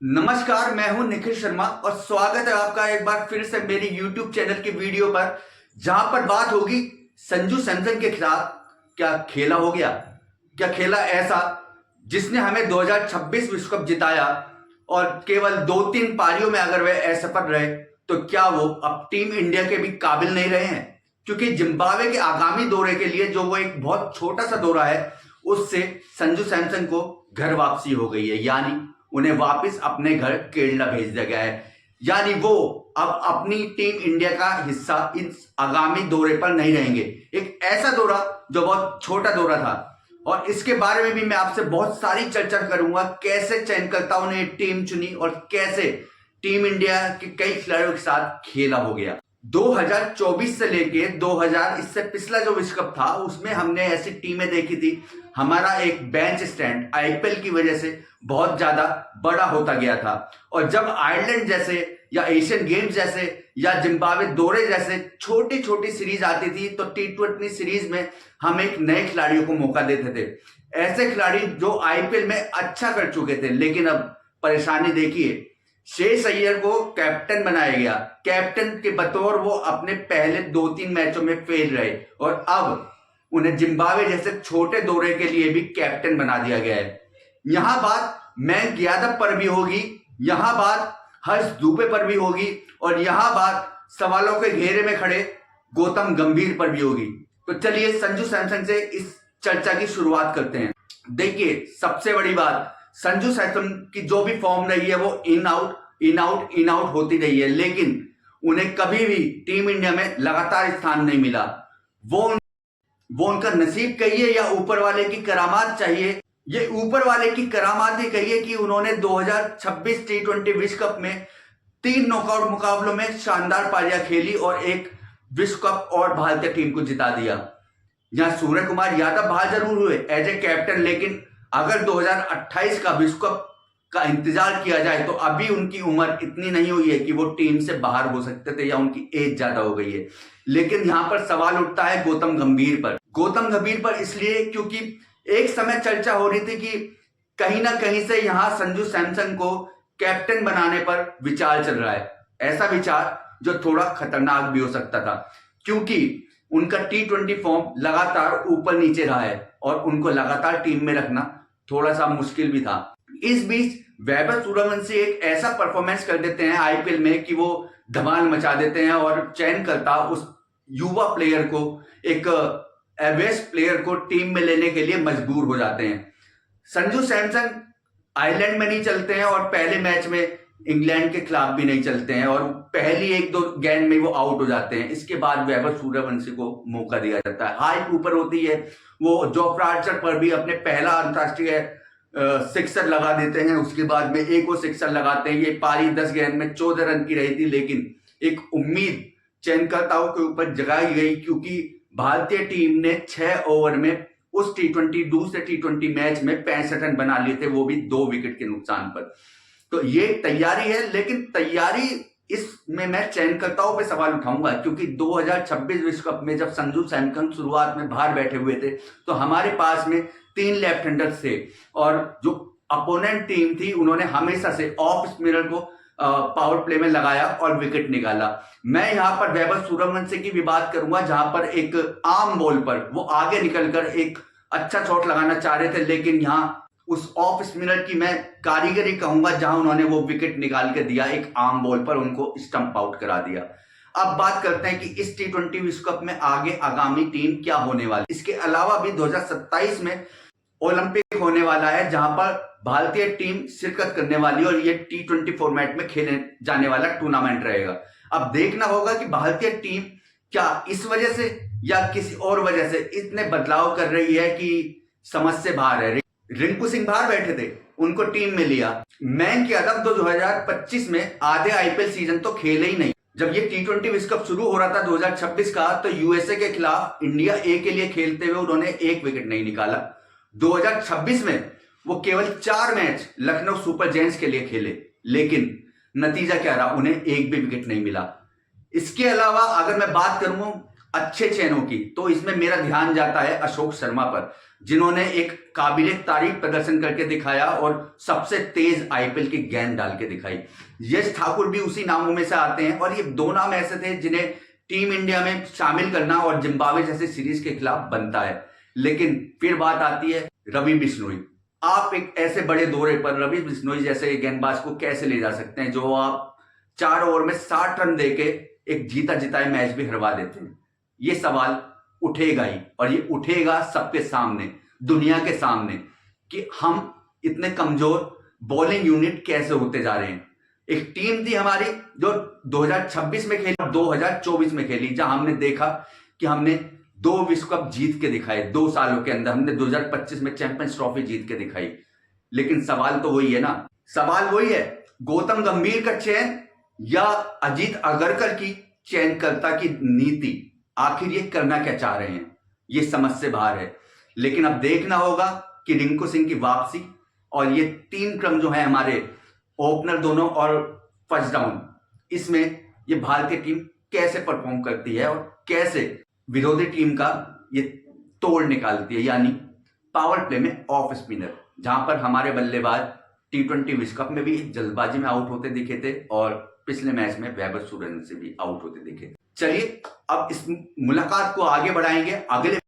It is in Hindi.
नमस्कार, मैं हूं निखिल शर्मा और स्वागत है आपका एक बार फिर से मेरी YouTube चैनल की वीडियो पर, जहां पर बात होगी संजू सैमसन के खिलाफ। क्या खेला हो गया? क्या खेला ऐसा जिसने हमें 2026 विश्व कप जिताया और केवल 2-3 पारियों में अगर वे असफल रहे तो क्या वो अब टीम इंडिया के भी काबिल नहीं रहे हैं? क्योंकि जिम्बाब्वे के आगामी दौरे के लिए जो वो एक बहुत छोटा सा दौरा है, उससे संजू सैमसन को घर वापसी हो गई है, यानी उन्हें वापस अपने घर केरला भेज दिया गया है। यानी वो अब अपनी टीम इंडिया का हिस्सा इस आगामी दौरे पर नहीं रहेंगे। एक ऐसा दौरा जो बहुत छोटा दौरा था और इसके बारे में भी मैं आपसे बहुत सारी चर्चा करूंगा। कैसे चयनकर्ताओं ने टीम चुनी और कैसे टीम इंडिया के कई खिलाड़ियों के साथ खेला हो गया। 2024 से लेके 2000 इससे पिछला जो विश्व कप था उसमें हमने ऐसी टीमें देखी थी। हमारा एक बेंच स्टैंड आईपीएल की वजह से बहुत ज्यादा बड़ा होता गया था और जब आयरलैंड जैसे या एशियन गेम्स जैसे या जिम्बाब्वे दौरे जैसे छोटी छोटी सीरीज आती थी तो T20 सीरीज में हम एक नए खिलाड़ियों को मौका देते थे। ऐसे खिलाड़ी जो आईपीएल में अच्छा कर चुके थे, लेकिन अब परेशानी देखिए, श्रेयस अय्यर को कैप्टन बनाया गया। कैप्टन के बतौर वो अपने पहले 2-3 मैचों में फेल रहे और अब उन्हें जिम्बाब्वे जैसे छोटे दौरे के लिए भी कैप्टन बना दिया गया है। यहां बात मयंक यादव पर भी होगी, यहां बात हर्ष दुबे पर भी होगी और यहां बात सवालों के घेरे में खड़े गौतम गंभीर पर भी होगी। तो चलिए संजू सैमसन से इस चर्चा की शुरुआत करते हैं। देखिए, सबसे बड़ी बात, संजू सैमसन की जो भी फॉर्म रही है वो इन आउट होती रही है, लेकिन उन्हें कभी भी टीम इंडिया में लगातार स्थान नहीं मिला। वो उनका नसीब कहिए या ऊपर वाले की करामात चाहिए, ये ऊपर वाले की करामात ही कहिए कि उन्होंने 2026 T20 विश्व कप में 3 नॉकआउट मुकाबलों में शानदार पारियां खेली और एक विश्व कप और भारतीय टीम को जिता दिया। यहां सूर्य कुमार यादव बाहर जरूर हुए एज ए कैप्टन, लेकिन अगर 2028 का विश्व कप का इंतजार किया जाए तो अभी उनकी उम्र इतनी नहीं हुई है कि वो टीम से बाहर हो सकते थे या उनकी एज ज्यादा हो गई है। लेकिन यहां पर सवाल उठता है गौतम गंभीर पर इसलिए क्योंकि एक समय चर्चा हो रही थी कि कहीं ना कहीं से यहां संजू सैमसन को कैप्टन बनाने पर विचार चल रहा है। ऐसा विचार जो थोड़ा खतरनाक भी हो सकता था, क्योंकि उनका T20 फॉर्म लगातार ऊपर नीचे रहा है और उनको लगातार टीम में रखना थोड़ा सा मुश्किल भी था। इस बीच वैभव सूर्यवंशी एक ऐसा परफॉर्मेंस कर देते हैं आईपीएल में कि वो धमाल मचा देते हैं और चयनकर्ता उस युवा प्लेयर को, एक एवरेज प्लेयर को टीम में लेने के लिए मजबूर हो जाते हैं। संजू सैमसन आयरलैंड में नहीं चलते हैं और पहले मैच में इंग्लैंड के खिलाफ भी नहीं चलते हैं और पहली 1-2 गेंद में वो आउट हो जाते हैं। इसके बाद वैभव सूर्यवंशी को मौका दिया जाता है। हाइप ऊपर होती है, वो जोफ्रा आर्चर पर भी अपने पहला अंतरराष्ट्रीय सिक्सर लगा देते हैं, उसके बाद में एक और सिक्सर लगाते हैं। ये पारी 10 गेंद में 14 रन की रही थी, लेकिन एक उम्मीद चयनकर्ताओं के ऊपर जगाई गई क्योंकि भारतीय टीम ने 6 ओवर में उस दूसरे T20 मैच में 65 रन बना लिए थे, वो भी 2 विकेट के नुकसान पर। तो ये तैयारी है, लेकिन तैयारी इसमें मैं चयनकर्ताओं पे सवाल उठाऊंगा क्योंकि 2026 विश्व कप में जब संजू सैमसन शुरुआत में बाहर बैठे हुए थे तो हमारे पास में 3 लेफ्ट हैंडर्स थे और जो अपोनेंट टीम थी उन्होंने हमेशा से ऑफ स्पिनर को पावर प्ले में लगाया और विकेट निकाला। मैं यहां पर वैभव सूर्यवंशी की भी बात करूंगा, जहां पर एक आर्म बॉल पर वो आगे निकलकर एक अच्छा शॉट लगाना चाह रहे थे, लेकिन यहां उस ऑफ स्पिनर की मैं कारीगरी कहूंगा जहां उन्होंने वो विकेट निकाल के दिया, एक आर्म बॉल पर उनको स्टंप आउट करा दिया। अब बात करते हैं कि इस T20 विश्व कप में आगे आगामी टीम क्या होने वाली। इसके अलावा भी 2027 में ओलंपिक होने वाला है जहां पर भारतीय टीम शिरकत करने वाली है और ये T20 फॉर्मेट में खेले जाने वाला टूर्नामेंट रहेगा। अब देखना होगा कि भारतीय टीम क्या इस वजह से या किसी और वजह से इतने बदलाव कर रही है कि समझ से बाहर है। रिंकू सिंह बाहर बैठे थे, उनको टीम में लिया। मयंक यादव 2025 में आधे आईपीएल सीजन तो खेले ही नहीं। जब ये T20 विश्व कप शुरू हो रहा था 2026 का, तो यूएसए के खिलाफ इंडिया ए के लिए खेलते हुए उन्होंने 1 विकेट नहीं निकाला। 2026 में वो केवल 4 मैच लखनऊ सुपर जायंट्स के लिए खेले, लेकिन नतीजा क्या रहा, उन्हें 1 भी विकेट नहीं मिला। इसके अलावा अगर मैं बात करूं अच्छे चयनों की, तो इसमें मेरा ध्यान जाता है अशोक शर्मा पर, जिन्होंने एक काबिले तारीफ प्रदर्शन करके दिखाया और सबसे तेज आईपीएल की गेंद डाल के दिखाई। यश ठाकुर भी उसी नामों में से आते हैं, और ये दो नाम ऐसे थे जिन्हें टीम इंडिया में शामिल करना और जिम्बाब्वे जैसे सीरीज के खिलाफ बनता है। लेकिन फिर बात आती है रवि बिश्नोई। आप एक ऐसे बड़े दौरे पर रवि बिश्नोई जैसे गेंदबाज को कैसे ले जा सकते हैं, जो आप 4 ओवर में 60 रन देके एक जीता जिताए मैच भी हरवा देते हैं? ये सवाल उठेगा ही, और ये उठेगा सबके सामने, दुनिया के सामने, कि हम इतने कमजोर बॉलिंग यूनिट कैसे होते जा रहे हैं। एक टीम थी हमारी जो 2026 में खेली और 2024 में खेली, जहां हमने देखा कि हमने 2 विश्व कप जीत के दिखाए 2 सालों के अंदर। हमने 2025 में चैंपियंस ट्रॉफी जीत के दिखाई। लेकिन सवाल तो वही है ना, सवाल वही है, गौतम गंभीर का चयन या अजीत अगरकर की चयनकर्ता की नीति, आखिर ये करना क्या चाह रहे हैं, ये समझ से बाहर है। लेकिन अब देखना होगा कि रिंकू सिंह की वापसी और ये 3 क्रम जो है हमारे ओपनर दोनों और फर्स्ट डाउन, इसमें ये भारतीय टीम कैसे परफॉर्म करती है और कैसे विरोधी टीम का ये तोड़ निकालती है, यानी पावर प्ले में ऑफ स्पिनर, जहां पर हमारे बल्लेबाज T20 विश्व कप में भी जल्दबाजी में आउट होते दिखे थे और पिछले मैच में वैभव सूर्यवंशी भी आउट होते दिखे। चलिए अब इस मुलाकात को आगे बढ़ाएंगे, अगले